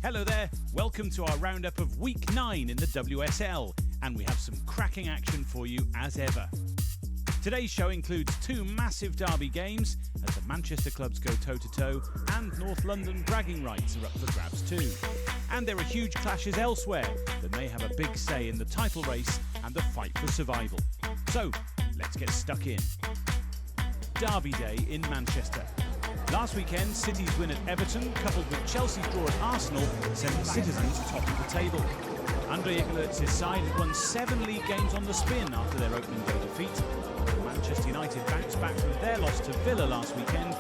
Hello there, welcome to our roundup of Week 9 in the WSL, and we have some cracking action for you as ever. Today's show includes two massive derby games as the Manchester clubs go toe-to-toe, and North London bragging rights are up for grabs too. And there are huge clashes elsewhere that may have a big say in the title race and the fight for survival. So, let's get stuck in. Derby Day in Manchester. Last weekend, City's win at Everton, coupled with Chelsea's draw at Arsenal, sent the Citizens top of the table. Andre Iguodala's side had won 7 league games on the spin after their opening day defeat. Manchester United bounced back from their loss to Villa last weekend,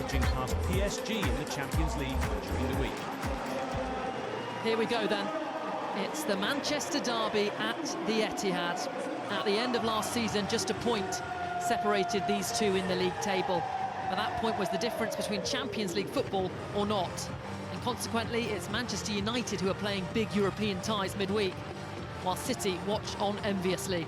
edging past PSG in the Champions League during the week. Here we go then. It's the Manchester derby at the Etihad. At the end of last season, just a point separated these two in the league table. But that point was the difference between Champions League football or not. And consequently, it's Manchester United who are playing big European ties midweek, while City watch on enviously.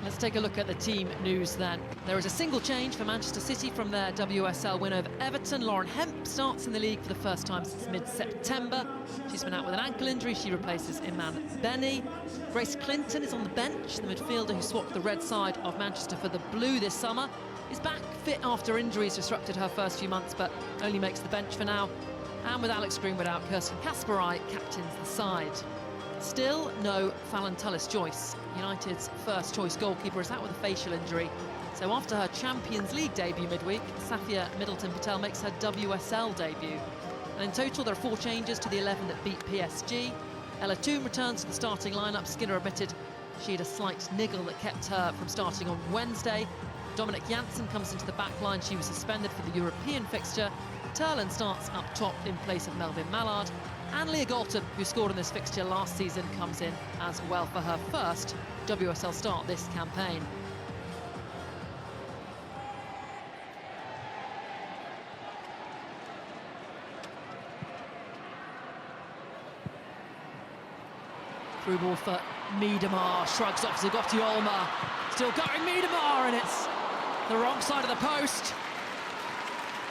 Let's take a look at the team news then. There is a single change for Manchester City from their WSL win over Everton. Lauren Hemp starts in the league for the first time since mid-September. She's been out with an ankle injury. She replaces Iman Benny. Grace Clinton is on the bench. The midfielder who swapped the red side of Manchester for the blue this summer is back fit after injuries disrupted her first few months, but only makes the bench for now. And with Alex Greenwood out, Kirsten Kasperai captains the side. Still no Fallon Tullis-Joyce. United's first choice goalkeeper is out with a facial injury. So after her Champions League debut midweek, Safia Middleton-Patel makes her WSL debut. And in total, there are 4 changes to the 11 that beat PSG. Ella Toom returns to the starting lineup. Skinner admitted she had a slight niggle that kept her from starting on Wednesday. Dominic Janssen comes into the back line. She was suspended for the European fixture. Turlen starts up top in place of Melvin Mallard. And Leah Galton, who scored in this fixture last season, comes in as well for her first WSL start this campaign. Through ball for Miedemar, shrugs off Zagotti Olma. Still going Miedemar, and it's the wrong side of the post.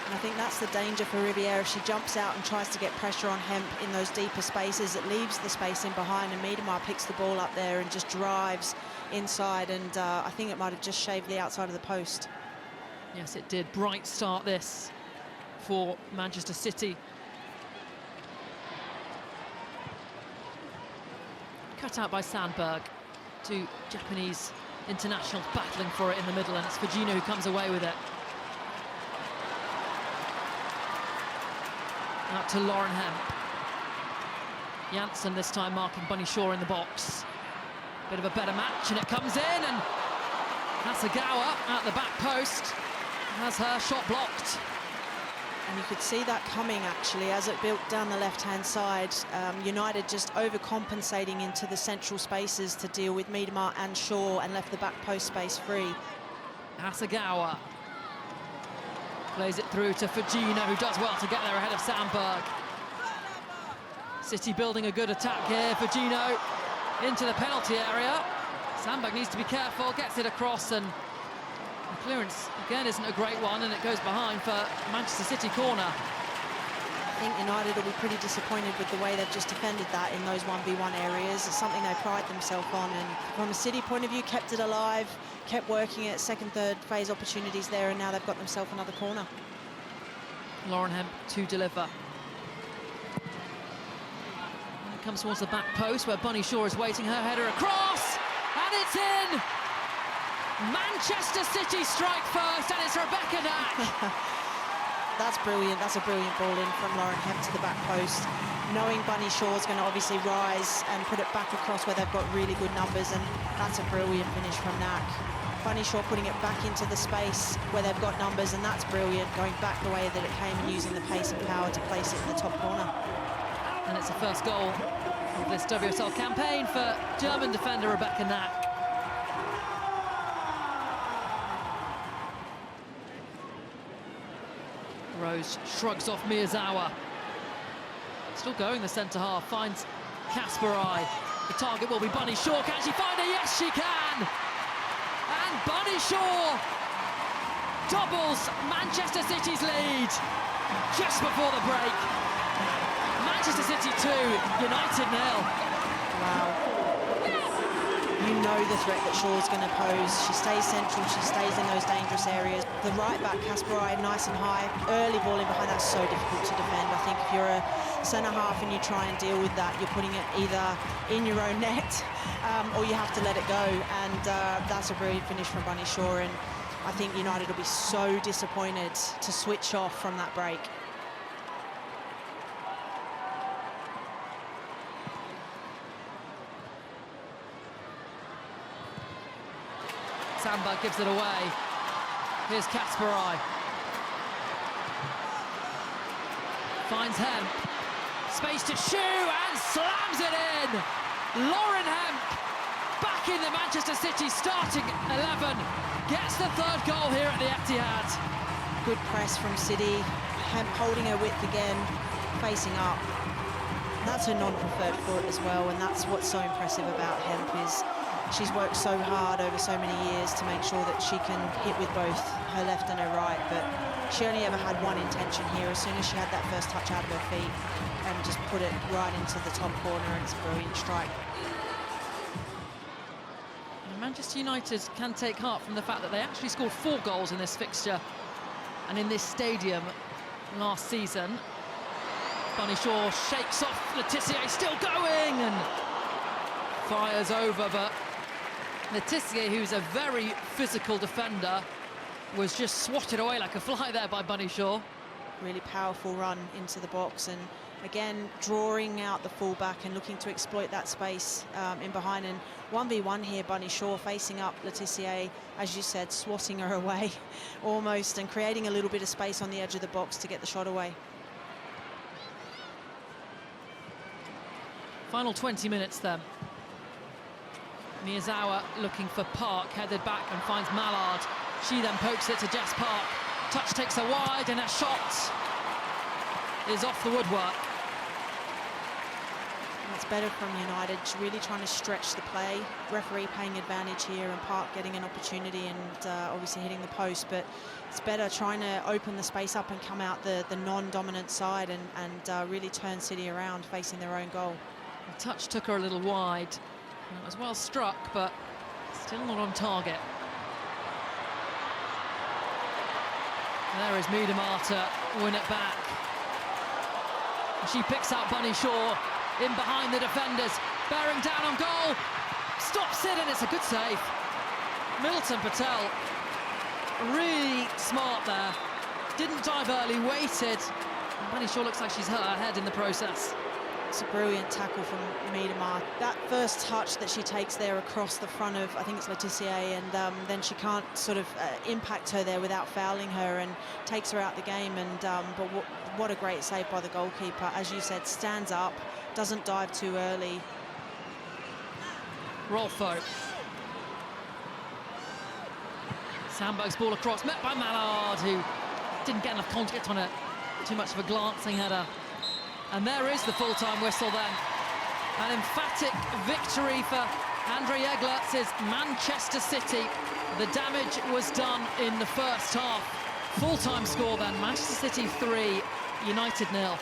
And I think that's the danger for Riviera. If she jumps out and tries to get pressure on Hemp in those deeper spaces, it leaves the space in behind, and Miedemar picks the ball up there and just drives inside, and I think it might have just shaved the outside of the post. Yes, it did. Bright start this for Manchester City. Cut out by Sandberg. 2 Japanese internationals battling for it in the middle, and it's Fujino who comes away with it. Out to Lauren Hemp. Janssen this time marking Bunny Shaw in the box. Bit of a better match, and it comes in, and Hasegawa at the back post has her shot blocked. And you could see that coming, actually, as it built down the left-hand side. United just overcompensating into the central spaces to deal with Miedemar and Shaw, and left the back post space free. Hasegawa plays it through to Fujino, who does well to get there ahead of Sandberg. City building a good attack here. Fujino into the penalty area. Sandberg needs to be careful, gets it across, and the clearance again isn't a great one, and it goes behind for Manchester City corner. I think United will be pretty disappointed with the way they've just defended that in those 1v1 areas. It's something they pride themselves on, and from a City point of view, kept it alive, kept working at second, third phase opportunities there, and now they've got themselves another corner. Lauren Hemp to deliver. And it comes towards the back post where Bunny Shaw is waiting, her header across, and it's in! Manchester City strike first, and it's Rebecca Nack. That's brilliant. That's a brilliant ball in from Lauren Hemp to the back post. Knowing Bunny Shaw's going to obviously rise and put it back across where they've got really good numbers, and that's a brilliant finish from Nack. Bunny Shaw putting it back into the space where they've got numbers, and that's brilliant, going back the way that it came and using the pace and power to place it in the top corner. And it's the first goal of this WSL campaign for German defender Rebecca Nack. Rose shrugs off Miyazawa. Still going the centre half, finds Kasperai. The target will be Bunny Shaw. Can she find her? Yes, she can! And Bunny Shaw doubles Manchester City's lead just before the break. Manchester City 2, United 0. Wow. You know the threat that Shaw's going to pose. She stays central, she stays in those dangerous areas. The right back, Kasparai, nice and high. Early ball in behind, that's so difficult to defend. I think if you're a centre-half and you try and deal with that, you're putting it either in your own net or you have to let it go. And that's a brilliant finish from Bunny Shaw. And I think United will be so disappointed to switch off from that break. Samba gives it away. Here's Kasparai. Finds Hemp. Space to Shu and slams it in. Lauren Hemp back in the Manchester City starting 11. Gets the third goal here at the Etihad. Good press from City. Hemp holding her width again, facing up. That's her non-preferred foot as well, and that's what's so impressive about Hemp is she's worked so hard over so many years to make sure that she can hit with both her left and her right, but she only ever had one intention here. As soon as she had that first touch out of her feet and just put it right into the top corner, and it's a brilliant strike. And Manchester United can take heart from the fact that they actually scored 4 goals in this fixture and in this stadium last season. Bunny Shaw shakes off Letitia, still going, and fires over, but Letitia, who's a very physical defender, was just swatted away like a fly there by Bunny Shaw. Really powerful run into the box, and again drawing out the fullback and looking to exploit that space in behind. And 1v1 here, Bunny Shaw facing up Letitia, as you said, swatting her away almost, and creating a little bit of space on the edge of the box to get the shot away. Final 20 minutes then. Miyazawa looking for Park, headed back and finds Mallard. She then pokes it to Jess Park. Touch takes her wide, and that shot is off the woodwork. That's better from United, really trying to stretch the play. Referee paying advantage here, and Park getting an opportunity and obviously hitting the post, but it's better trying to open the space up and come out the non-dominant side and really turn City around facing their own goal. The touch took her a little wide. And it was well struck, but still not on target. There is Miedema to win it back. And she picks out Bunny Shaw in behind the defenders, bearing down on goal. Stops it, and it's a good save. Milton Patel, really smart there. Didn't dive early, waited. And Bunny Shaw looks like she's hurt her head in the process. It's a brilliant tackle from Miedema. That first touch that she takes there across the front of, I think it's Letitia, and then she can't sort of impact her there without fouling her, and takes her out the game. And but what a great save by the goalkeeper. As you said, stands up, doesn't dive too early. Rolfo. Sandberg's ball across, met by Mallard, who didn't get enough contact on it. Too much of a glancing header. And there is the full-time whistle then. An emphatic victory for Andre Eglert's Manchester City. The damage was done in the first half. Full-time score then, Manchester City 3, United 0.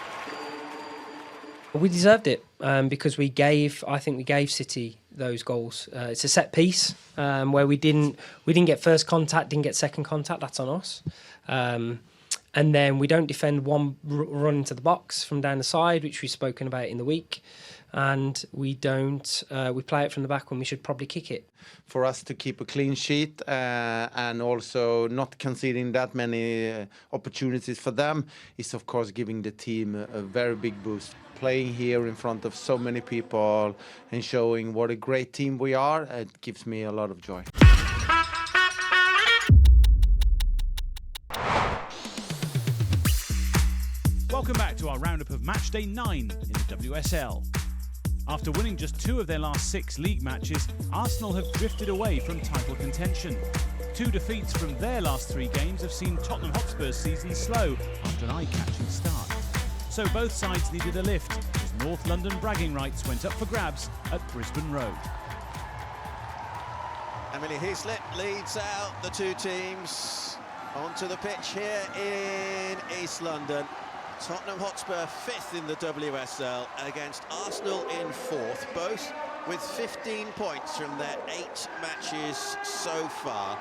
We deserved it because I think we gave City those goals. It's a set piece where we didn't get first contact, didn't get second contact. That's on us. And then we don't defend one run into the box from down the side, which we've spoken about in the week. And we don't. We play it from the back when we should probably kick it. For us to keep a clean sheet and also not conceding that many opportunities for them is, of course, giving the team a very big boost. Playing here in front of so many people and showing what a great team we are, it gives me a lot of joy. Welcome back to our roundup of match day 9 in the WSL. After winning just 2 of their last 6 league matches, Arsenal have drifted away from title contention. 2 defeats from their last 3 games have seen Tottenham Hotspur's season slow after an eye-catching start. So both sides needed a lift as North London bragging rights went up for grabs at Brisbane Road. Emily Heaslett leads out the 2 teams onto the pitch here in East London. Tottenham Hotspur 5th in the WSL against Arsenal in 4th, both with 15 points from their 8 matches so far.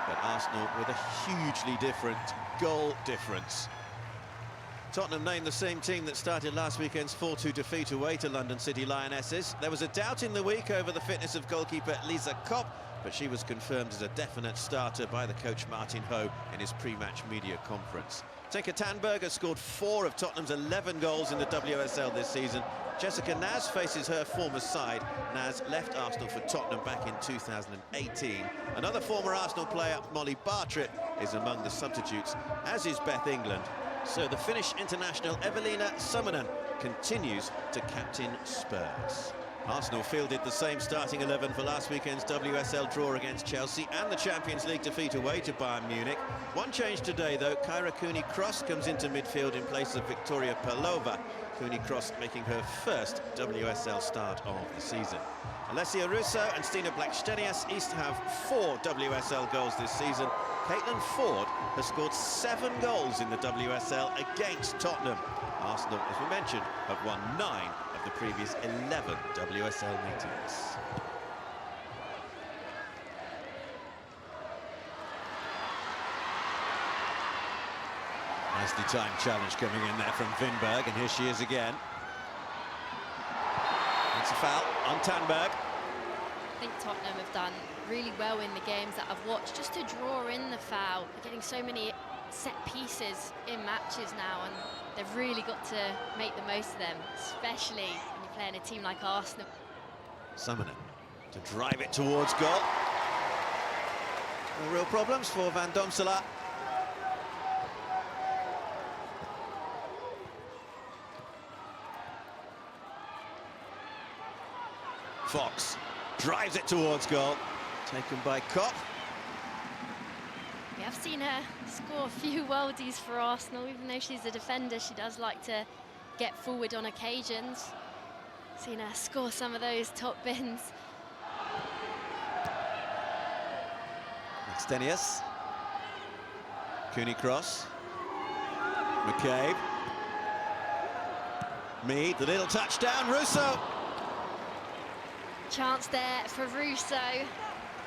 But Arsenal with a hugely different goal difference. Tottenham named the same team that started last weekend's 4-2 defeat away to London City Lionesses. There was a doubt in the week over the fitness of goalkeeper Lisa Kopp, but she was confirmed as a definite starter by the coach Martin Ho in his pre-match media conference. Tinka Tandberger scored 4 of Tottenham's 11 goals in the WSL this season. Jessica Naz faces her former side. Naz left Arsenal for Tottenham back in 2018. Another former Arsenal player, Molly Bartlett, is among the substitutes, as is Beth England. So the Finnish international Evelina Summanen continues to captain Spurs. Arsenal fielded the same starting 11 for last weekend's WSL draw against Chelsea and the Champions League defeat away to Bayern Munich. One change today, though. Kyra Cooney-Cross comes into midfield in place of Victoria Pelova. Cooney-Cross making her first WSL start of the season. Alessia Russo and Stina Blackstenius each have 4 WSL goals this season. Caitlin Ford has scored 7 goals in the WSL against Tottenham. Arsenal, as we mentioned, have won 9 of the previous 11 WSL meetings. Nicely timed challenge coming in there from Vinberg, and here she is again. It's a foul on Tandberg. I think Tottenham have done really well in the games that I've watched just to draw in the foul. They're getting so many set pieces in matches now, and they've really got to make the most of them, especially when you're playing a team like Arsenal. Summoning to drive it towards goal. No real problems for Van Domselaar. Fox drives it towards goal, taken by Kopp. We have seen her score a few worldies for Arsenal. Even though she's a defender, she does like to get forward on occasions. Seen her score some of those top bins. Stenius. Cooney-Cross. McCabe. Mead, the little touchdown, Russo. Chance there for Russo.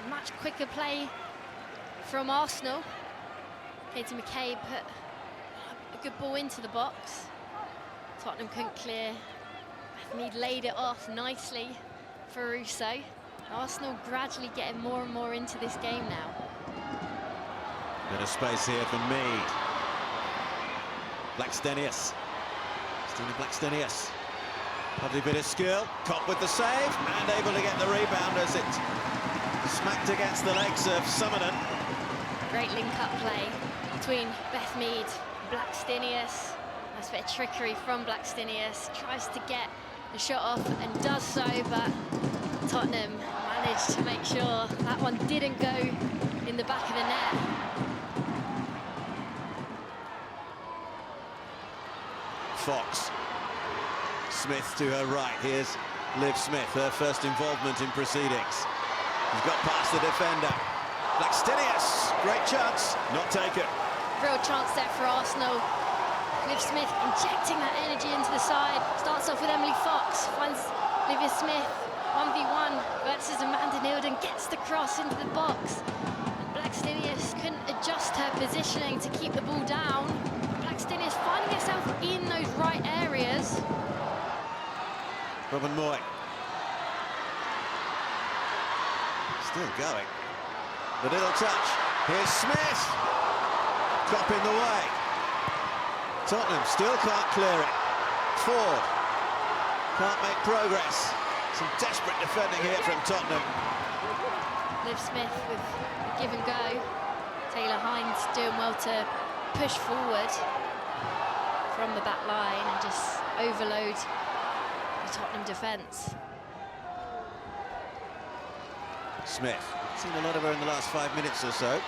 Much quicker play from Arsenal. Katie McCabe put a good ball into the box. Tottenham couldn't clear. Mead laid it off nicely for Russo. Arsenal gradually getting more and more into this game now. Bit of space here for Mead. Blackstenius. Stina Blackstenius. Lovely bit of skill. Kopp with the save and able to get the rebound as it smacked against the legs of Summonen. Great link-up play between Beth Mead and Blackstenius. Nice bit of trickery from Blackstenius. Tries to get the shot off and does so, but Tottenham managed to make sure that one didn't go in the back of the net. Fox. Smith to her right. Here's Liv Smith, her first involvement in proceedings. He's got past the defender. Blackstenius, great chance, not taken. Real chance there for Arsenal. Liv Smith injecting that energy into the side. Starts off with Emily Fox, finds Livia Smith 1v1 versus Amanda Nilden, gets the cross into the box. And Blackstenius couldn't adjust her positioning to keep the ball down. Blackstenius finding herself in those right areas. Robin Moy. Still going. The little touch. Here's Smith. Kopp in the way. Tottenham still can't clear it. Ford can't make progress. Some desperate defending here from Tottenham. Liv Smith with a give and go. Taylor Hines doing well to push forward from the back line and just overload the Tottenham defence. Smith. Seen a lot of her in the last 5 minutes or so.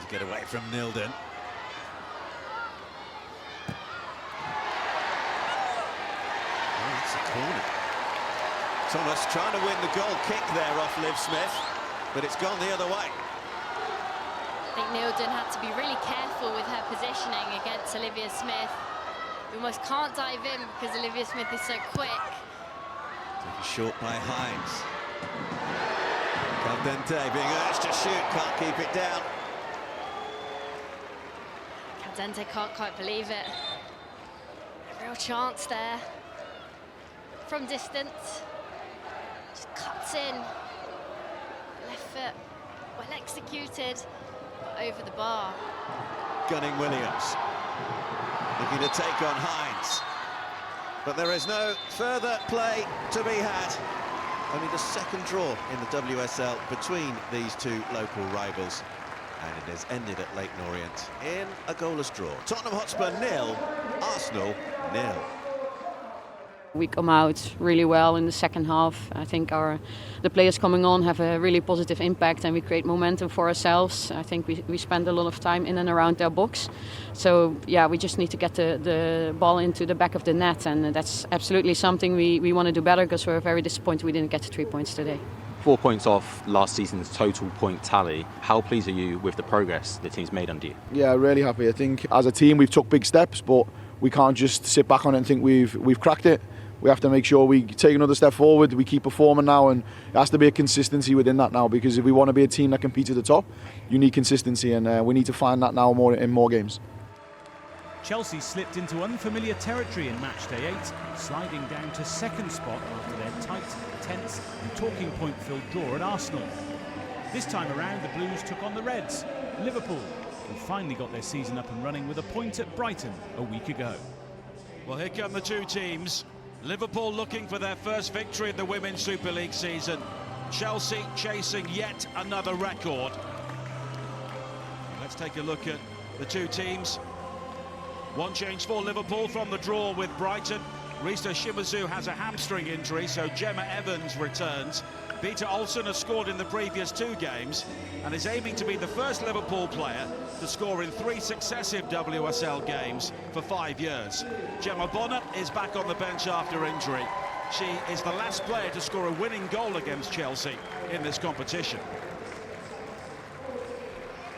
To get away from Nilden. Oh, it's a corner. Thomas trying to win the goal kick there off Liv Smith, but it's gone the other way. think Nilden had to be really careful with her positioning against Olivia Smith. We almost can't dive in because Olivia Smith is so quick. Taken short by Hines. Caldente being urged to shoot, can't keep it down. Caldente can't quite believe it. A real chance there. From distance. Just cuts in. Left foot, well executed, but over the bar. Gunning Williams. Looking to take on Hines. But there is no further play to be had. Only the second draw in the WSL between these two local rivals. And it has ended at Leyton Orient in a goalless draw. Tottenham Hotspur 0, Arsenal 0. We come out really well in the second half. I think the players coming on have a really positive impact and we create momentum for ourselves. I think we spend a lot of time in and around their box. So yeah, we just need to get the ball into the back of the net, and that's absolutely something we want to do better, because we're very disappointed we didn't get to 3 points today. 4 points off last season's total point tally. How pleased are you with the progress the team's made under you? Yeah, really happy. I think as a team we've took big steps, but we can't just sit back on it and think we've cracked it. We have to make sure we take another step forward, we keep performing now, and it has to be a consistency within that now, because if we want to be a team that competes at the top, you need consistency, and we need to find that now in more games. Chelsea slipped into unfamiliar territory in match day 8, sliding down to second spot after their tight, tense and talking point-filled draw at Arsenal. This time around, the Blues took on the Reds, Liverpool, who finally got their season up and running with a point at Brighton a week ago. Well, here come the two teams. Liverpool looking for their first victory in the Women's Super League season. Chelsea chasing yet another record. Let's take a look at the two teams. One change for Liverpool from the draw with Brighton. Risa Shimizu has a hamstring injury, so Gemma Evans returns. Peter Olsen has scored in the previous 2 games and is aiming to be the first Liverpool player to score in 3 successive WSL games for 5 years. Gemma Bonner is back on the bench after injury. She is the last player to score a winning goal against Chelsea in this competition.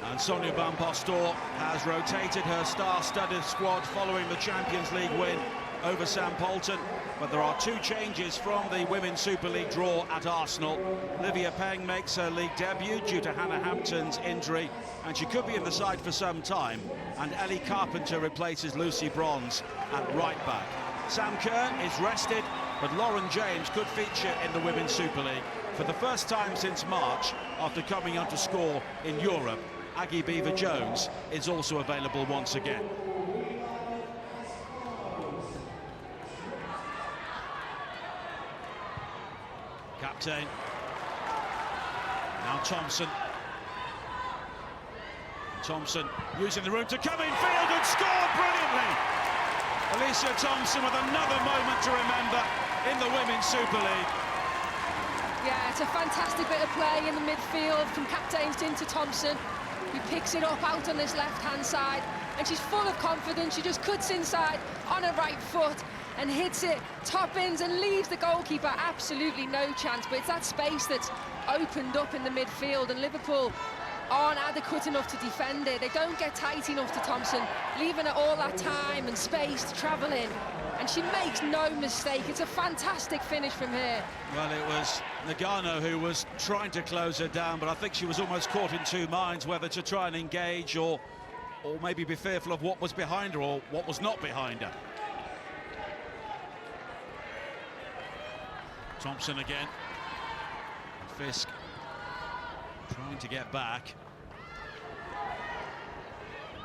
And Sonia Van Postor has rotated her star-studded squad following the Champions League win over Sam Polton. But there are 2 changes from the Women's Super League draw at Arsenal. Livia Peng makes her league debut due to Hannah Hampton's injury, and she could be in the side for some time. And Ellie Carpenter replaces Lucy Bronze at right back. Sam Kern is rested, but Lauren James could feature in the Women's Super League for the first time since March after coming on to score in Europe. Aggie Beaver-Jones is also available once again. Captain. Now Thompson. Thompson using the room to come in field and score brilliantly. Alicia Thompson with another moment to remember in the Women's Super League. Yeah, it's a fantastic bit of play in the midfield from Captain into Thompson. He picks it up out on this left-hand side, and she's full of confidence. She just cuts inside on her right foot and hits it top ends and leaves the goalkeeper absolutely no chance. But it's that space that's opened up in the midfield, and Liverpool aren't adequate enough to defend it. They don't get tight enough to Thompson, leaving her all that time and space to travel in. And she makes no mistake. It's a fantastic finish from here. Well, it was Nagano who was trying to close her down, but I think she was almost caught in 2 minds, whether to try and engage or maybe be fearful of what was behind her or what was not behind her. Thompson again. Fisk trying to get back.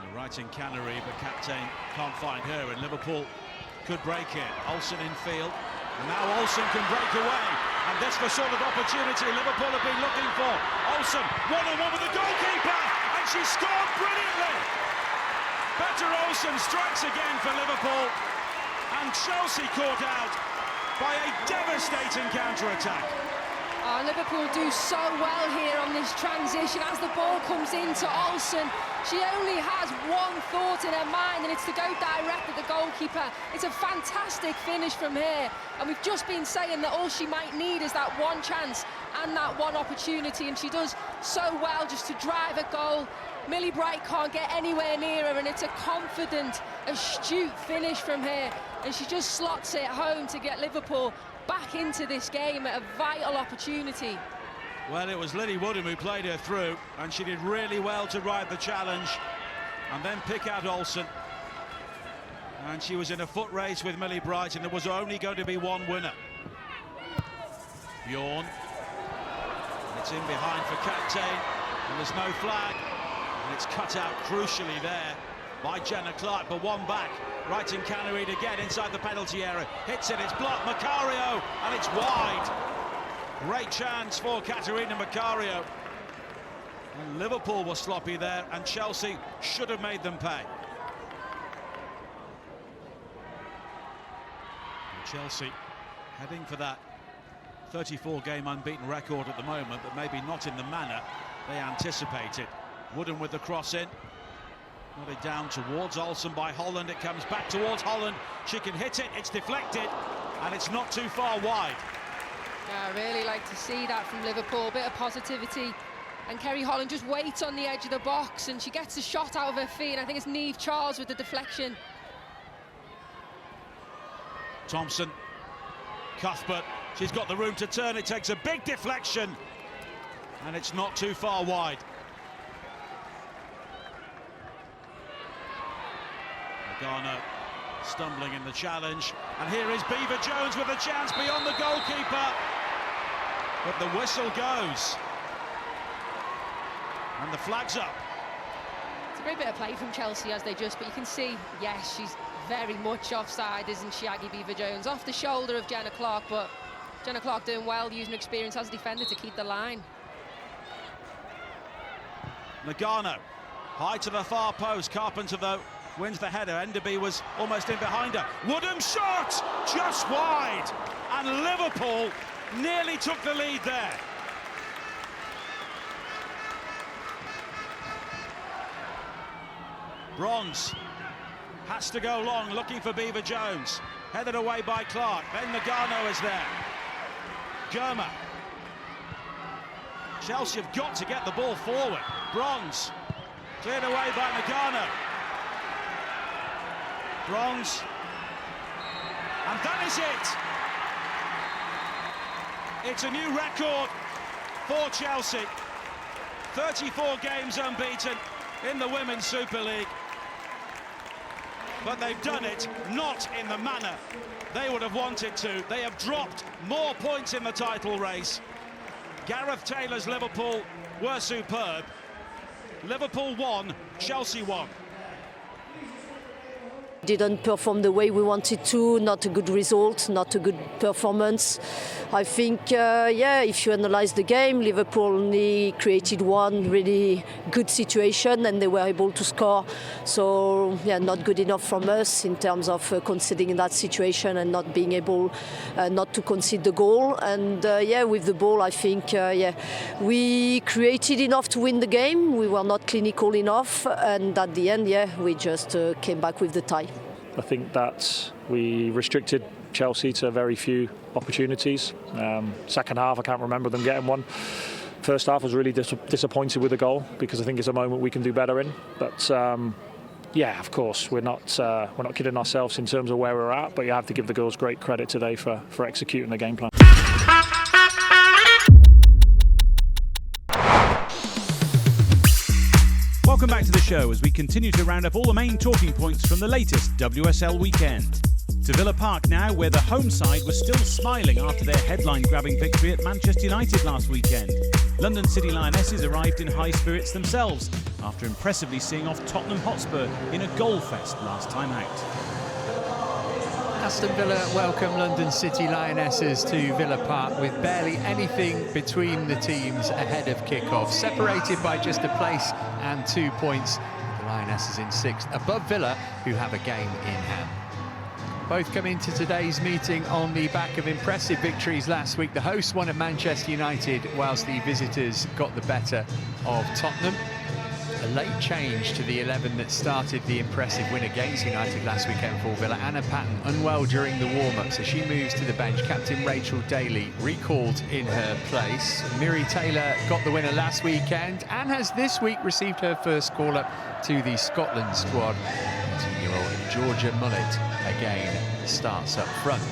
And right in Canary, but Captain can't find her, and Liverpool could break it. Olsen in field, and now Olsen can break away, and that's the sort of opportunity Liverpool have been looking for. Olsen one-on-one with the goalkeeper, and she scored brilliantly. Petter Olsen strikes again for Liverpool, and Chelsea caught out by a devastating counter-attack. Liverpool do so well here on this transition as the ball comes into Olsen. She only has one thought in her mind, and it's to go direct at the goalkeeper. It's a fantastic finish from here, and we've just been saying that all she might need is that one chance and that one opportunity, and she does so well just to drive a goal. Millie Bright can't get anywhere near her, and it's a confident, astute finish from her, and she just slots it home to get Liverpool back into this game at a vital opportunity. Well, it was Lily Woodham who played her through, and she did really well to ride the challenge and then pick out Olsen. And she was in a foot race with Millie Bright, and there was only going to be one winner. Bjorn. It's in behind for Captain, and there's no flag. And it's cut out crucially there by Jenna Clark, but one back. Right in Canary again inside the penalty area. Hits it, it's blocked, Macario, and it's wide. Great chance for Caterina Macario. And Liverpool was sloppy there, and Chelsea should have made them pay. And Chelsea heading for that 34-game unbeaten record at the moment, but maybe not in the manner they anticipated. Woodham with the cross in. Nodded down towards Olsen by Holland. It comes back towards Holland. She can hit it. It's deflected, and it's not too far wide. Yeah, I really like to see that from Liverpool. A bit of positivity. And Kerry Holland just waits on the edge of the box, and she gets a shot out of her feet. And I think it's Niamh Charles with the deflection. Thompson. Cuthbert. She's got the room to turn. It takes a big deflection, and it's not too far wide. Garno stumbling in the challenge, and here is Beaver Jones with a chance beyond the goalkeeper, but the whistle goes and the flag's up. It's a great bit of play from Chelsea as they but you can see, yes, she's very much offside, isn't she, Aggie Beaver Jones? Off the shoulder of Jenna Clark, but Jenna Clark doing well, using experience as a defender to keep the line. Nagano, high to the far post. Carpenter, though, wins the header. Enderby was almost in behind her. Woodham shot just wide, and Liverpool nearly took the lead there. Bronze has to go long, looking for Beaver Jones. Headed away by Clark. Then Nagano is there. Germa. Chelsea have got to get the ball forward. Bronze cleared away by Nagano. Bronze, and that is it. It's a new record for Chelsea. 34 games unbeaten in the Women's Super League. But they've done it not in the manner they would have wanted to. They have dropped more points in the title race. Gareth Taylor's Liverpool were superb. Liverpool won, Chelsea won. Didn't perform the way we wanted to, not a good result, not a good performance. I think, if you analyse the game, Liverpool only created one really good situation and they were able to score. So, not good enough from us in terms of conceding in that situation and not being able not to concede the goal. And, with the ball, I think, we created enough to win the game. We were not clinical enough. And at the end, we just came back with the tie. I think that we restricted Chelsea to very few opportunities. Second half, I can't remember them getting one. First half, was really disappointed with the goal because I think it's a moment we can do better in. But of course, we're not kidding ourselves in terms of where we're at. But you have to give the girls great credit today for executing the game plan. Welcome back to the show as we continue to round up all the main talking points from the latest WSL weekend. To Villa Park now, where the home side was still smiling after their headline-grabbing victory at Manchester United last weekend. London City Lionesses arrived in high spirits themselves after impressively seeing off Tottenham Hotspur in a goal fest last time out. Aston Villa welcome London City Lionesses to Villa Park with barely anything between the teams ahead of kick-off. Separated by just a place and 2 points, the Lionesses in 6th, above Villa, who have a game in hand. Both come into today's meeting on the back of impressive victories last week. The hosts won at Manchester United, whilst the visitors got the better of Tottenham. A late change to the 11 that started the impressive win against United last weekend for Villa. Anna Patton unwell during the warm-up, so she moves to the bench. Captain Rachel Daly recalled in her place. Miri Taylor got the winner last weekend and has this week received her first call-up to the Scotland squad. 18-year-old Georgia Mullet again starts up front.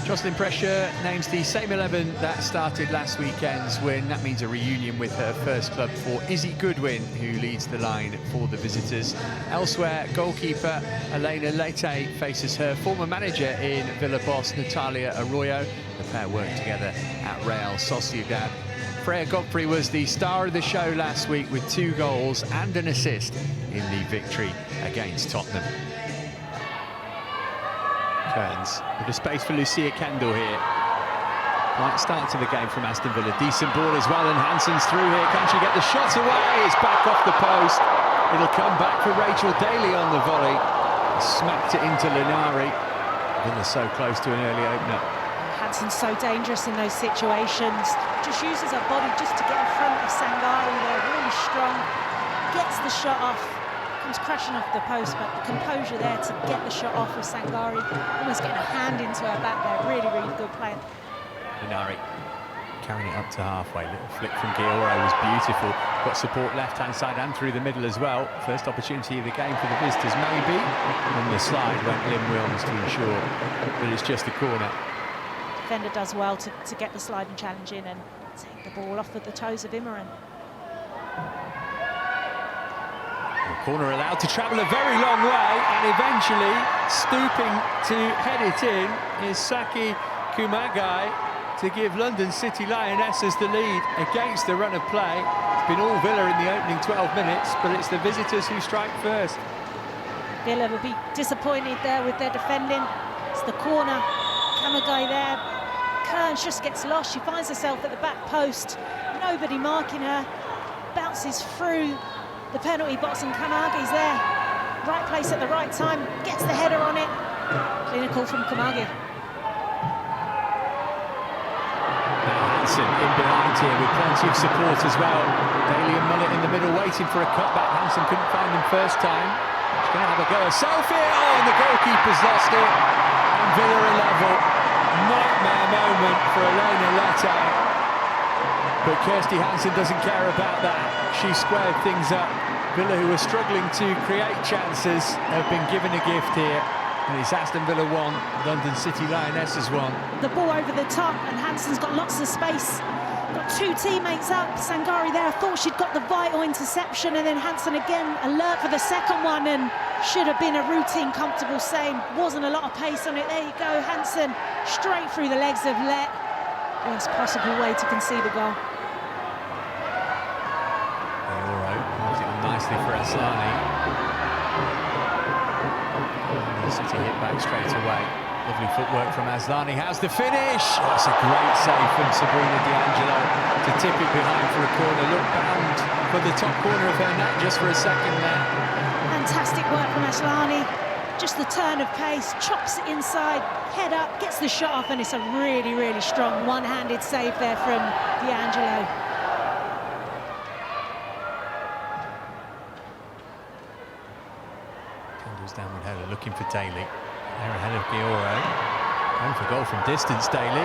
Jocelyn Pressure names the same 11 that started last weekend's win. That means a reunion with her first club for Izzy Goodwin, who leads the line for the visitors. Elsewhere, goalkeeper Elena Leite faces her former manager in Villa boss Natalia Arroyo. The pair worked together at Real Sociedad. Freya Godfrey was the star of the show last week with 2 goals and an assist in the victory against Tottenham. Kearns with a space for Lucia Kendall here. Right start to the game from Aston Villa. Decent ball as well, and Hansen's through here. Can she get the shot away? It's back off the post. It'll come back for Rachel Daly on the volley. Smacked it into Linari. Villa so close to an early opener. Hansen's so dangerous in those situations. Just uses her body just to get in front of Sangari there. Really strong. Gets the shot off. Comes crashing off the post, but the composure there to get the shot off of Sangari, almost getting a hand into her back there. Really, really good play. Linari carrying it up to halfway. Little flick from Gioro was beautiful. Got support left-hand side and through the middle as well. First opportunity of the game for the visitors, maybe. And the slide went Lynn Wilms to ensure that it's just a corner. Defender does well to get the slide and challenge in and take the ball off at the toes of Imran. Corner allowed to travel a very long way, and eventually stooping to head it in is Saki Kumagai to give London City Lionesses the lead against the run of play. It's been all Villa in the opening 12 minutes, but it's the visitors who strike first. Villa will be disappointed there with their defending. It's the corner. Kumagai there. Kearns just gets lost. She finds herself at the back post. Nobody marking her. Bounces through the penalty box, and Kamagi's there. Right place at the right time, gets the header on it. Clinical from Kamagi. Hansen in behind here with plenty of support as well. Daly and Mullet in the middle waiting for a cutback. Hansen couldn't find them first time. She's going to have a go herself here. Oh, and the goalkeeper's lost it. And Villa are level. Nightmare moment for Elena Lette. But Kirsty Hansen doesn't care about that. She squared things up. Villa, who are struggling to create chances, have been given a gift here. And it's Aston Villa 1, London City Lionesses 1. The ball over the top, and Hansen's got lots of space. Got 2 teammates up. Sangari there, I thought she'd got the vital interception, and then Hansen again, alert for the second one, and should have been a routine, comfortable save. Wasn't a lot of pace on it. There you go, Hansen, straight through the legs of Let. Worst possible way to concede a goal. Nicely for Aslani. City hit back straight away. Lovely footwork from Aslani. How's the finish? That's a great save from Sabrina D'Angelo to tip it behind for a corner. Look bound for the top corner of her net just for a second there. Fantastic work from Aslani. Just the turn of pace, chops it inside, head up, gets the shot off, and it's a really, really strong one-handed save there from D'Angelo. Downward header, looking for Daly. They're ahead of Gioro. Going for goal from distance, Daly.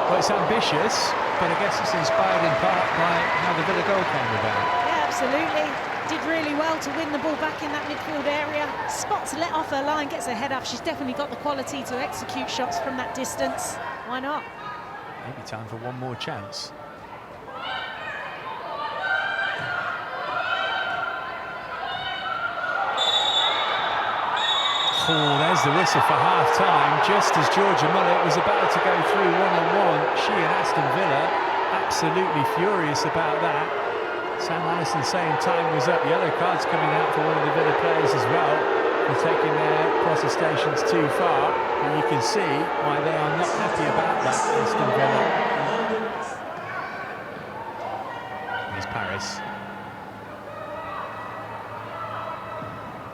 Well, it's ambitious, but I guess it's inspired in part by how the Villa goal came about. Yeah, absolutely. Did really well to win the ball back in that midfield area. Spots let off her line, gets her head up. She's definitely got the quality to execute shots from that distance. Why not? Maybe time for one more chance. Oh, there's the whistle for half-time, just as Georgia Mullet was about to go through one-on-one. She and Aston Villa absolutely furious about that. Sam Allison saying time was up. Yellow cards coming out for one of the Villa players as well for taking their protestations too far. And you can see why they are not happy about that, Aston Villa. Here's Paris.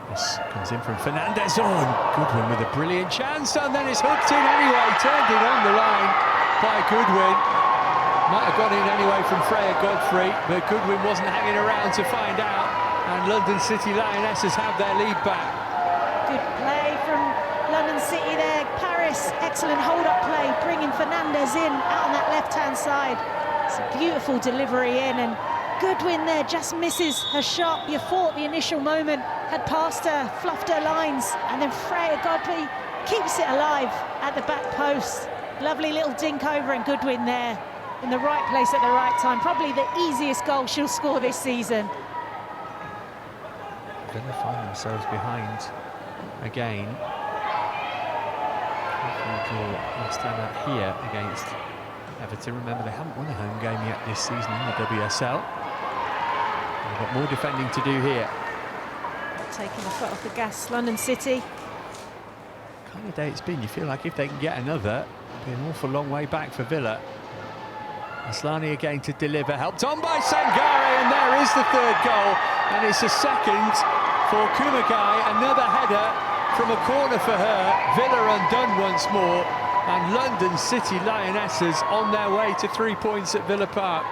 This comes in from Fernandez on. Goodwin with a brilliant chance, and then it's hooked in anyway. Turned it on the line by Goodwin. Might have gone in anyway from Freya Godfrey, but Goodwin wasn't hanging around to find out. And London City Lionesses have their lead back. Good play from London City there. Paris, excellent hold-up play, bringing Fernandez in out on that left-hand side. It's a beautiful delivery in, and Goodwin there just misses her shot. You thought the initial moment had passed her, fluffed her lines, and then Freya Godfrey keeps it alive at the back post. Lovely little dink over, and Goodwin there in the right place at the right time. Probably the easiest goal she'll score this season. Villa find themselves behind again. Last time out here against Everton. Remember, they haven't won a home game yet this season in the WSL. They've got more defending to do here. Taking the foot off the gas, London City. Kind of day it's been. You feel like if they can get another, it'll be an awful long way back for Villa. Aslani again to deliver, helped on by Sangare, and there is the third goal, and it's a second for Kumagai. Another header from a corner for her. Villa undone once more, and London City Lionesses on their way to 3 points at Villa Park.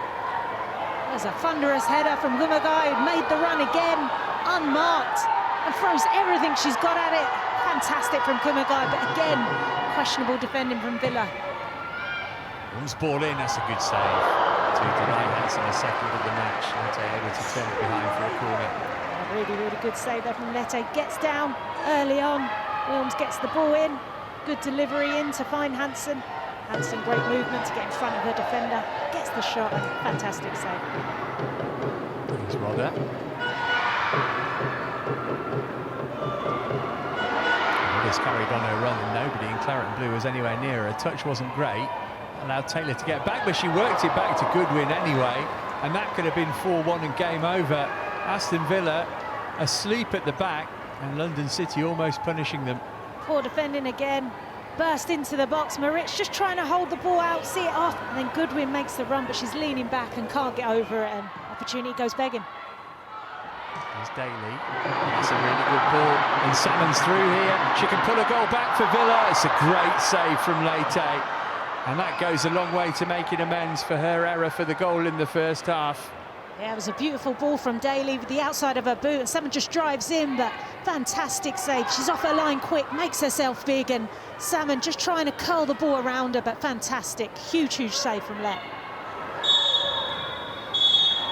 There's a thunderous header from Kumagai, made the run again, unmarked, and throws everything she's got at it. Fantastic from Kumagai, but again, questionable defending from Villa. Runs ball in, that's a good save to deny Hansen a second of the match. Lete able to turn it behind for a corner. A really, really good save there from Lete. Gets down early on. Wilms gets the ball in. Good delivery in to find Hansen. Hansen, great movement to get in front of her defender. Gets the shot. Fantastic save. Here's Rodder. Rodder's carried on her run, and nobody in claret and blue was anywhere near her. Touch wasn't great. Allowed Taylor to get back, but she worked it back to Goodwin anyway, and that could have been 4-1 and game over. Aston Villa asleep at the back, and London City almost punishing them. Poor defending again. Burst into the box. Maritz just trying to hold the ball out, see it off, and then Goodwin makes the run, but she's leaning back and can't get over it, and opportunity goes begging. There's Daly. That's a really good ball, and Salmon's through here. She can pull a goal back for Villa. It's a great save from Lete. And that goes a long way to making amends for her error for the goal in the first half. Yeah, it was a beautiful ball from Daly with the outside of her boot, and Salmon just drives in, but fantastic save. She's off her line quick, makes herself big, and Salmon just trying to curl the ball around her, but fantastic. Huge, huge save from Let.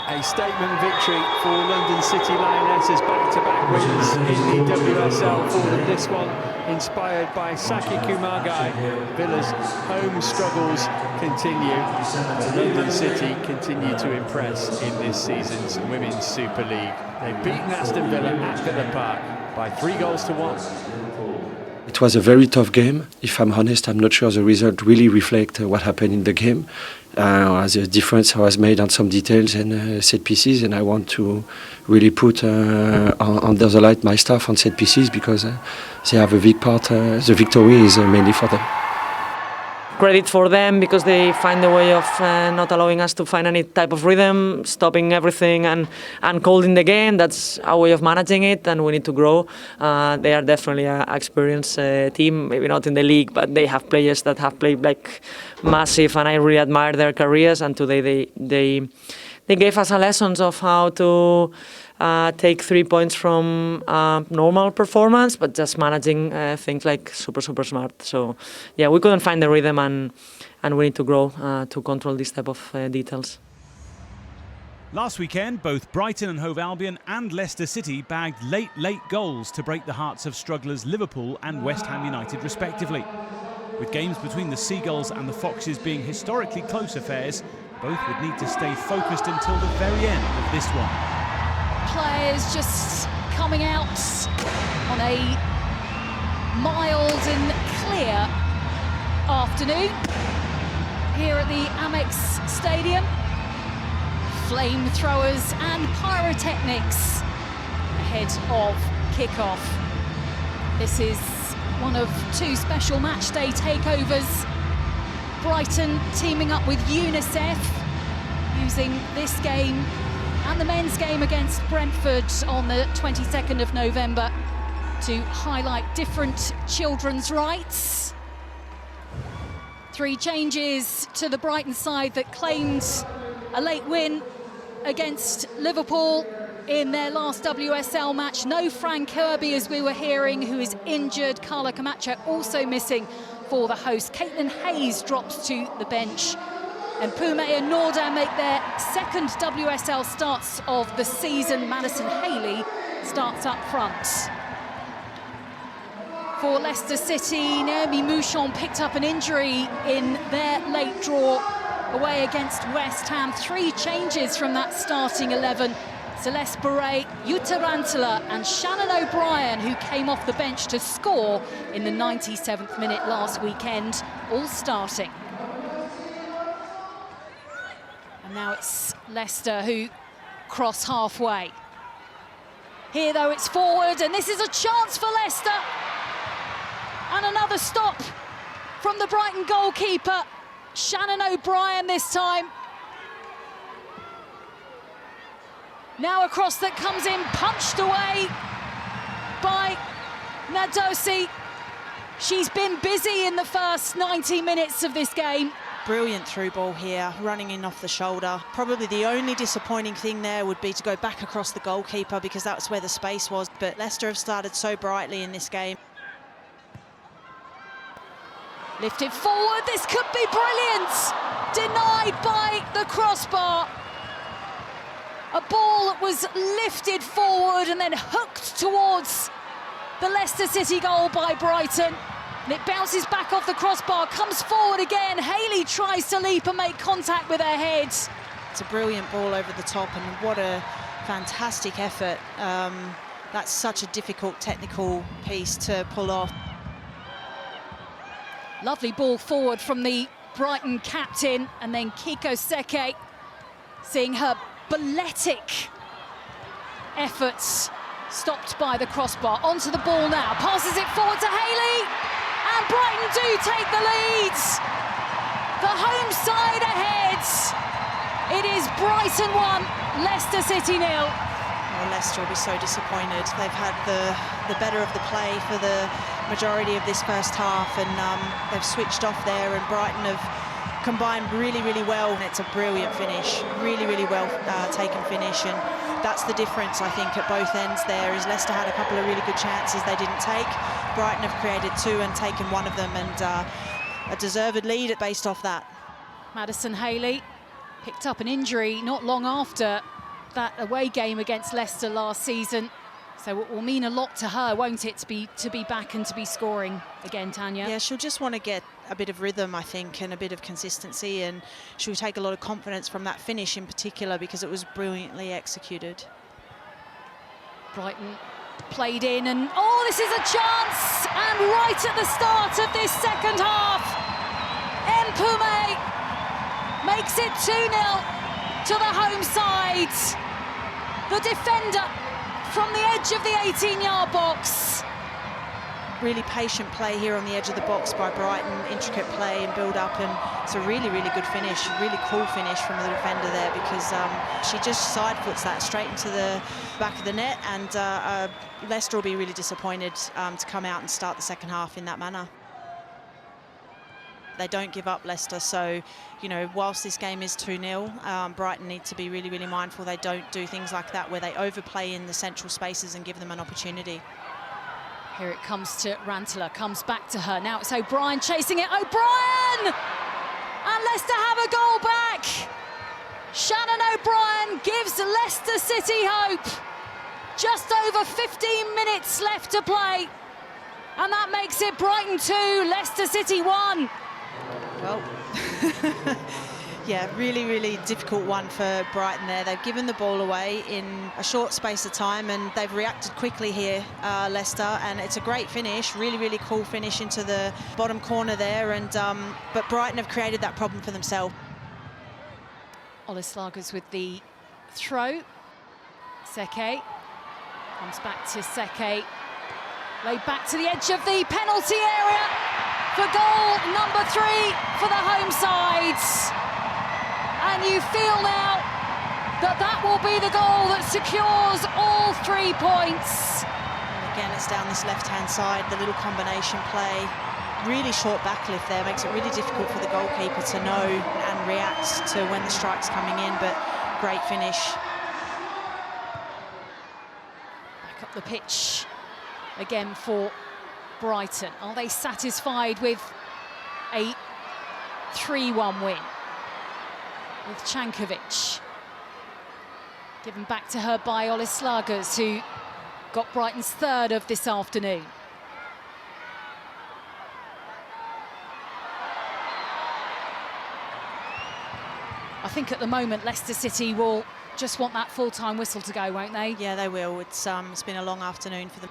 A statement victory for London City Lionesses, back-to-back wins in the WSL for them. This one inspired by Saki Kumagai. Villa's home struggles continue. London City continue to impress in this season's Women's Super League. They've beaten Aston Villa at Villa Park by 3-1. It was a very tough game. If I'm honest, I'm not sure the result really reflects what happened in the game. As a difference was made on some details and set pieces, and I want to really put under the light my staff on set pieces because they have a big part. The victory is mainly for them. Credit for them because they find a way of not allowing us to find any type of rhythm, stopping everything and holding the game. That's our way of managing it, and we need to grow. They are definitely an experienced team, maybe not in the league, but they have players that have played like massive, and I really admire their careers. And today they gave us a lessons of how to take 3 points from normal performance, but just managing things like super smart. So yeah, we couldn't find the rhythm, and we need to grow to control this type of details. Last weekend, both Brighton and Hove Albion and Leicester City bagged late goals to break the hearts of strugglers Liverpool and West Ham United respectively. With games between the Seagulls and the Foxes being historically close affairs, both would need to stay focused until the very end of this one. Players just coming out on a mild and clear afternoon here at the Amex Stadium. Flamethrowers and pyrotechnics ahead of kickoff. This is one of 2 special match day takeovers. Brighton teaming up with UNICEF, using this game and the men's game against Brentford on the 22nd of November to highlight different children's rights. 3 changes to the Brighton side that claimed a late win against Liverpool in their last WSL match. No Fran Kirby, as we were hearing, who is injured. Carla Camacho also missing for the host. Caitlin Hayes drops to the bench. And Pume and Nordam make their second WSL starts of the season. Madison Haley starts up front. For Leicester City, Naomi Mouchon picked up an injury in their late draw away against West Ham. 3 changes from that starting 11. Celeste Beret, Jutta Ranteler and Shannon O'Brien, who came off the bench to score in the 97th minute last weekend, all starting. And now it's Leicester who cross halfway. Here, though, it's forward, and this is a chance for Leicester. And another stop from the Brighton goalkeeper, Shannon O'Brien this time. Now a cross that comes in, punched away by Nadosi. She's been busy in the first 90 minutes of this game. Brilliant through ball here, running in off the shoulder. Probably the only disappointing thing there would be to go back across the goalkeeper, because that's where the space was. But Leicester have started so brightly in this game. Lifted forward, this could be brilliant! Denied by the crossbar. A ball that was lifted forward and then hooked towards the Leicester City goal by Brighton. And it bounces back off the crossbar, comes forward again. Haley tries to leap and make contact with her head. It's a brilliant ball over the top, and what a fantastic effort. That's such a difficult technical piece to pull off. Lovely ball forward from the Brighton captain, and then Kiko Seke seeing her balletic efforts stopped by the crossbar. Onto the ball now, passes it forward to Haley, and Brighton do take the lead. The home side ahead. It is Brighton 1, Leicester City 0. Well, Leicester will be so disappointed. They've had the better of the play for the majority of this first half, and they've switched off there, and Brighton have combined really, really well, and it's a brilliant finish. Really, really well taken finish, and that's the difference, I think, at both ends there, is Leicester had a couple of really good chances they didn't take. Brighton have created 2 and taken 1 of them, and a deserved lead based off that. Madison Haley picked up an injury not long after that away game against Leicester last season. So it will mean a lot to her, won't it, to be back and to be scoring again, Tanya? Yeah, she'll just want to get a bit of rhythm, I think, and a bit of consistency, and she'll take a lot of confidence from that finish in particular, because it was brilliantly executed. Brighton played in, and oh, this is a chance! And right at the start of this second half, Mpume makes it 2-0 to the home side. The defender from the edge of the 18-yard box. Really patient play here on the edge of the box by Brighton, intricate play and build up, and it's a really, really good finish, really cool finish from the defender there, because she just side foots that straight into the back of the net, and Leicester will be really disappointed to come out and start the second half in that manner. They don't give up, Leicester, so, you know, whilst this game is 2-0, Brighton need to be really, really mindful they don't do things like that, where they overplay in the central spaces and give them an opportunity. Here it comes to Ranteler, comes back to her. Now it's O'Brien chasing it. O'Brien! And Leicester have a goal back. Shannon O'Brien gives Leicester City hope. Just over 15 minutes left to play. And that makes it Brighton 2, Leicester City 1. Well, yeah, really, really difficult one for Brighton there. They've given the ball away in a short space of time, and they've reacted quickly here, Leicester, and it's a great finish, really, really cool finish into the bottom corner there, and but Brighton have created that problem for themselves. Olislagers with the throw. Seke comes back to Seke. Laid back to the edge of the penalty area for goal number 3 for the home sides. And you feel now that that will be the goal that secures all 3 points. And again, it's down this left-hand side, the little combination play. really short backlift there makes it really difficult for the goalkeeper to know and react to when the strike's coming in, but great finish. Back up the pitch again for Brighton. Are they satisfied with a 3-1 win? With Cankovic given back to her by Olislagers, who got Brighton's third of this afternoon. I think at the moment Leicester City will just want that full-time whistle to go, won't they? Yeah, they will. It's been a long afternoon for them.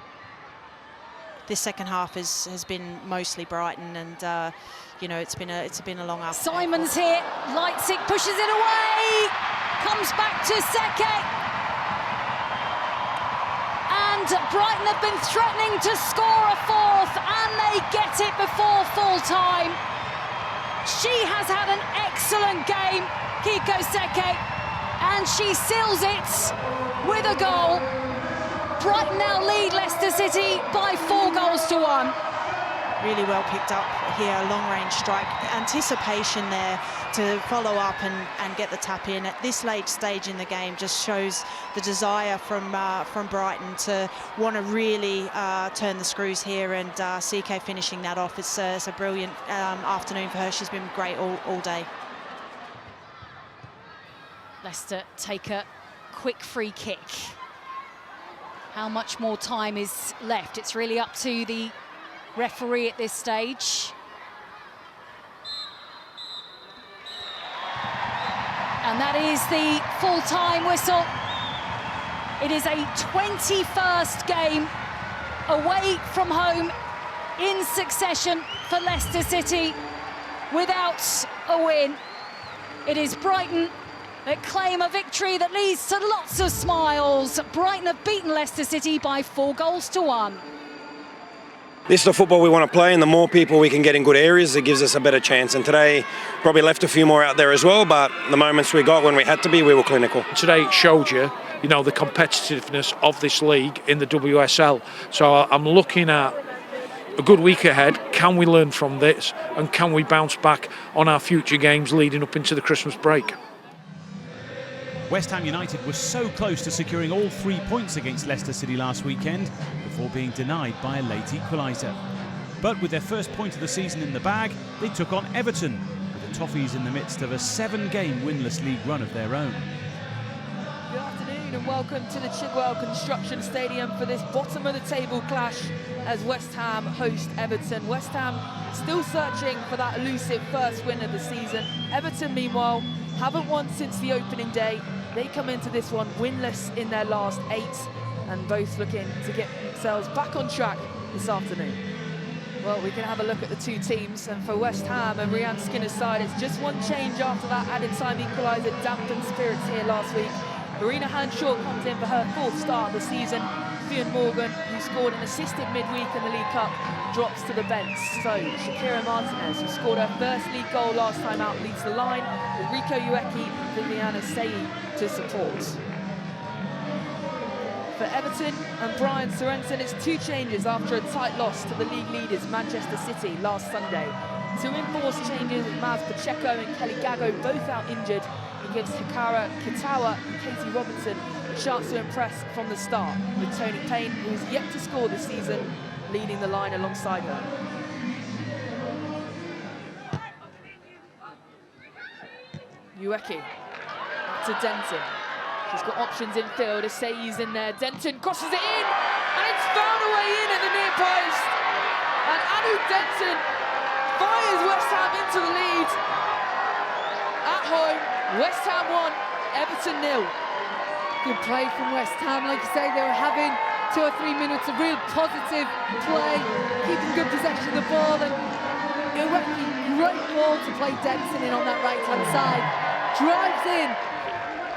This second half has been mostly Brighton, and you know, it's been a long afternoon. Simon's here, lights it, pushes it away, comes back to Seke. And Brighton have been threatening to score a fourth, and they get it before full time. She has had an excellent game, Kiko Seke, and she seals it with a goal. Brighton now lead Leicester City by 4-1. Really well picked up here, long-range strike. Anticipation there to follow up and get the tap in at this late stage in the game just shows the desire from Brighton to want to really turn the screws here, and CK finishing that off. It's a brilliant afternoon for her. She's been great all day. Leicester take a quick free kick. How much more time is left? It's really up to the referee at this stage. And that is the full-time whistle. It is a 21st game away from home in succession for Leicester City without a win. It is Brighton that claim a victory that leads to lots of smiles. Brighton have beaten Leicester City by 4-1. This is the football we want to play, and the more people we can get in good areas, it gives us a better chance. And today, probably left a few more out there as well, but the moments we got when we had to be, we were clinical. Today it showed you, the competitiveness of this league in the WSL. So I'm looking at a good week ahead. Can we learn from this, and can we bounce back on our future games leading up into the Christmas break? West Ham United were so close to securing all 3 points against Leicester City last weekend before being denied by a late equaliser. But with their first point of the season in the bag, they took on Everton, with the Toffees in the midst of a 7-game winless league run of their own. Good afternoon and welcome to the Chigwell Construction Stadium for this bottom-of-the-table clash as West Ham host Everton. West Ham still searching for that elusive first win of the season. Everton, meanwhile, haven't won since the opening day. They come into this one winless in their last 8, and both looking to get themselves back on track this afternoon. Well, we can have a look at the two teams, and for West Ham and Rianne Skinner's side, it's just one change after that added time equaliser dampened spirits here last week. Marina Hanshaw comes in for her 4th start of the season. Fionn Morgan, who scored an assist in midweek in the League Cup, drops to the bench. So Shakira Martinez, who scored her first league goal last time out, leads the line, with Rico Ueki and Viviana Seyi to support. For Everton and Brian Sorensen, it's 2 changes after a tight loss to the league leaders Manchester City last Sunday. 2 enforced changes with Maz Pacheco and Kelly Gago both out injured. It gives Hikara Kitawa and Katie Robinson a chance to impress from the start, with Tony Payne, who is yet to score this season, leading the line alongside her. Ueki to Denton. She's got options in field. Asayi's in there. Denton crosses it in, and it's found a way in at the near post. And Anu Denton fires West Ham into the lead. At home, West Ham 1, Everton 0. Good play from West Ham. Like you say, they were having 2 or 3 minutes of real positive play, keeping good possession of the ball, and Ueki, great ball to play Denton in on that right-hand side. Drives in.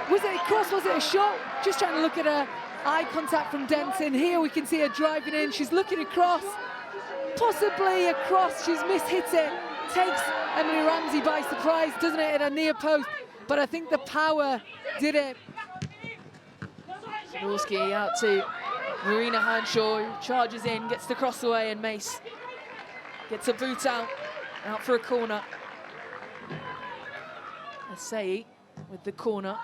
Was it a cross? Was it a shot? Just trying to look at her eye contact from Denton. Here we can see her driving in. She's looking across. Possibly a cross. She's mishit it. Takes Emily Ramsey by surprise, doesn't it, at a near post? But I think the power did it. Zaborski out to Marina Hanshaw, who charges in, gets the cross away, and Mace Gets a boot out for a corner. Asai with the corner.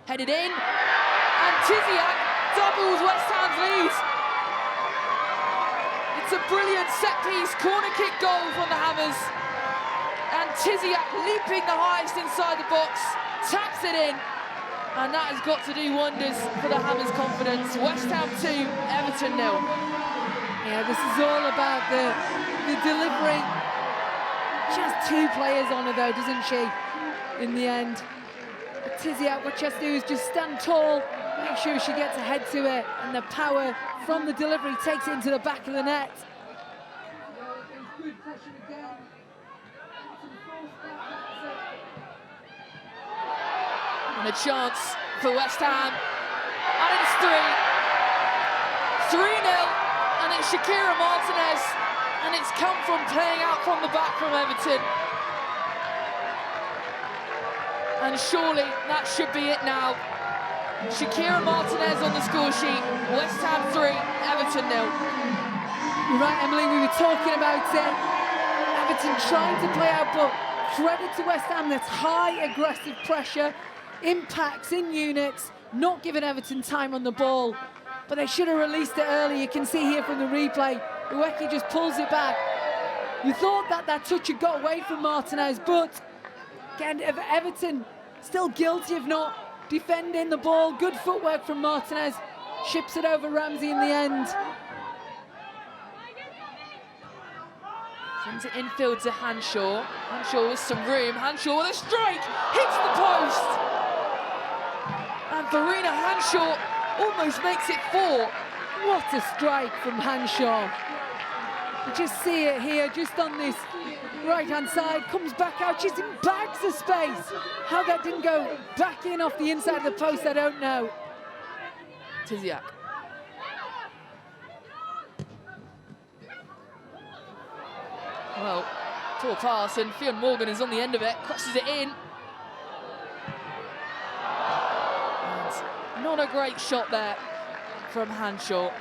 Headed in, and Tiziak doubles West Ham's lead. It's a brilliant set-piece corner kick goal from the Hammers. And Tiziak leaping the highest inside the box, taps it in. And that has got to do wonders for the Hammers' confidence. West Ham 2, Everton 0. Yeah, this is all about the delivery. She has two players on her though, doesn't she, in the end? But Tiziak, what she has to do is just stand tall, make sure she gets ahead to it, and the power from the delivery takes it into the back of the net. And a chance for West Ham, and it's 3-0, and it's Shakira Martinez, and it's come from playing out from the back from Everton. And surely that should be it now. Shakira Martinez on the score sheet, West Ham 3, Everton 0. You're right, Emily, we were talking about Everton trying to play out, but credit to West Ham, that's high aggressive pressure, impacts in units, not giving Everton time on the ball. But they should have released it early. You can see here from the replay, Ueki just pulls it back. You thought that touch had got away from Martinez, but again, Everton still guilty of not defending the ball. Good footwork from Martinez, ships it over Ramsey in the end. Sends it infield to Hanshaw. Hanshaw with some room. Hanshaw with a strike, hits the post. And Verena Hanshaw almost makes it 4. What a strike from Hanshaw. You just see it here, just on this right-hand side, comes back out, she's in bags of space. How that didn't go back in off the inside of the post, I don't know. Tiziak. Well, poor pass, and Fionn Morgan is on the end of it, crosses it in. And not a great shot there from Hanshaw.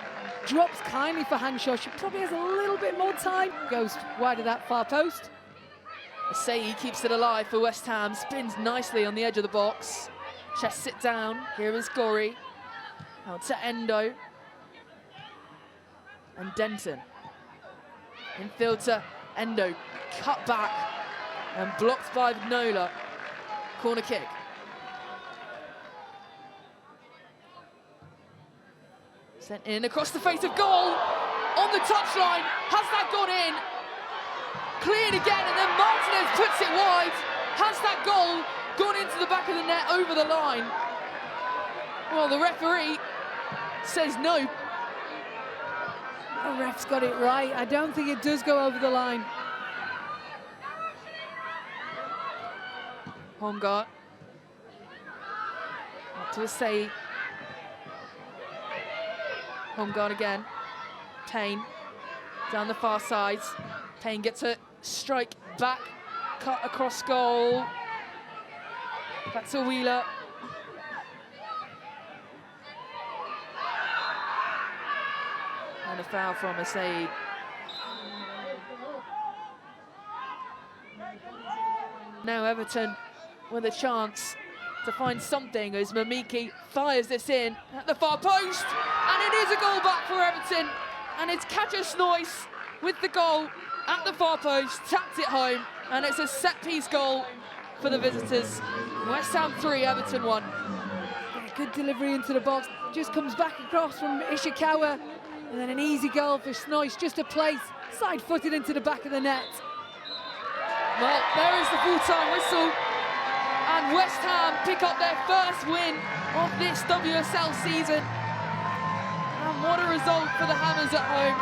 Drops kindly for Hanshaw, she probably has a little bit more time. Goes wide of that far post. Asai keeps it alive for West Ham, spins nicely on the edge of the box. Chest it down, here is Gori. Out to Endo. And Denton. Infield to Endo, cut back and blocked by Nola. Corner kick. Sent in across the face of goal. On the touchline, has that gone in? Cleared again, and then Martinez puts it wide. Has that goal gone into the back of the net over the line? Well, the referee says no. The ref's got it right. I don't think it does go over the line. Hongard. Up to Asai. Hongard again. Payne down the far side. Payne gets a strike back, cut across goal. Back to Wheeler. And a foul from Asai. Now Everton with a chance to find something as Mamiki fires this in at the far post, and it is a goal back for Everton, and it's Katja Snoys with the goal at the far post, tapped it home, and it's a set-piece goal for the visitors. West Ham 3, Everton 1. Yeah, good delivery into the box, just comes back across from Ishikawa, and then an easy goal for Snoys, just a place, side-footed into the back of the net. Well, there is the full-time whistle, and West Ham pick up their first win of this WSL season. And what a result for the Hammers at home.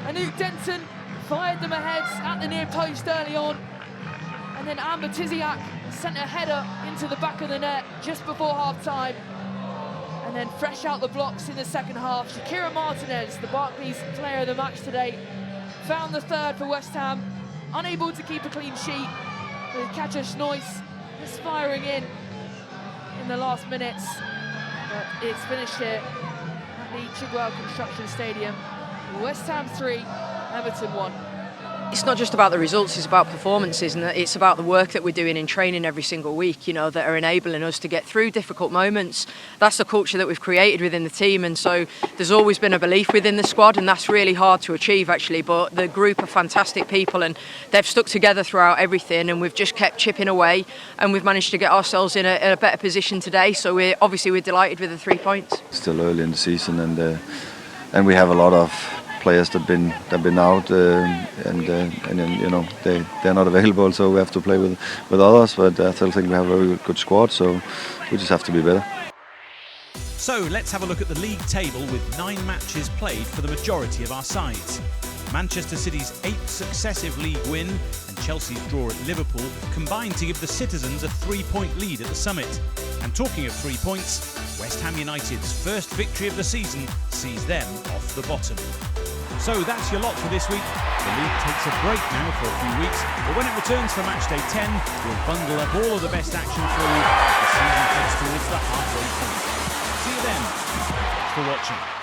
Anouk Denton fired them ahead at the near post early on, and then Amber Tiziak sent a header into the back of the net just before half-time. And then fresh out the blocks in the second half, Shakira Martinez, the Barclays player of the match today, found the third for West Ham, unable to keep a clean sheet, with Katja Snoys firing in the last minutes. But it's finished here at the Chigwell Construction Stadium. West Ham 3, Everton 1. it's not just about the results, it's about performances, and it's about the work that we're doing in training every single week, you know, that are enabling us to get through difficult moments. That's the culture that we've created within the team, and so there's always been a belief within the squad, and that's really hard to achieve actually, but the group are fantastic people and they've stuck together throughout everything, and we've just kept chipping away and we've managed to get ourselves in a better position today, so we're delighted with the 3 points. Still early in the season, and we have a lot of players that been out, and you know they're not available, so we have to play with others. But I still think we have a very good squad, so we just have to be better. So let's have a look at the league table with 9 matches played for the majority of our sides. Manchester City's 8th successive league win and Chelsea's draw at Liverpool combined to give the citizens a 3-point lead at the summit. And talking of 3 points, West Ham United's first victory of the season sees them off the bottom. So that's your lot for this week. The league takes a break now for a few weeks, but when it returns for match day 10, we'll bundle up all of the best action for you. The season heads towards the halfway point. See you then. Thanks for watching.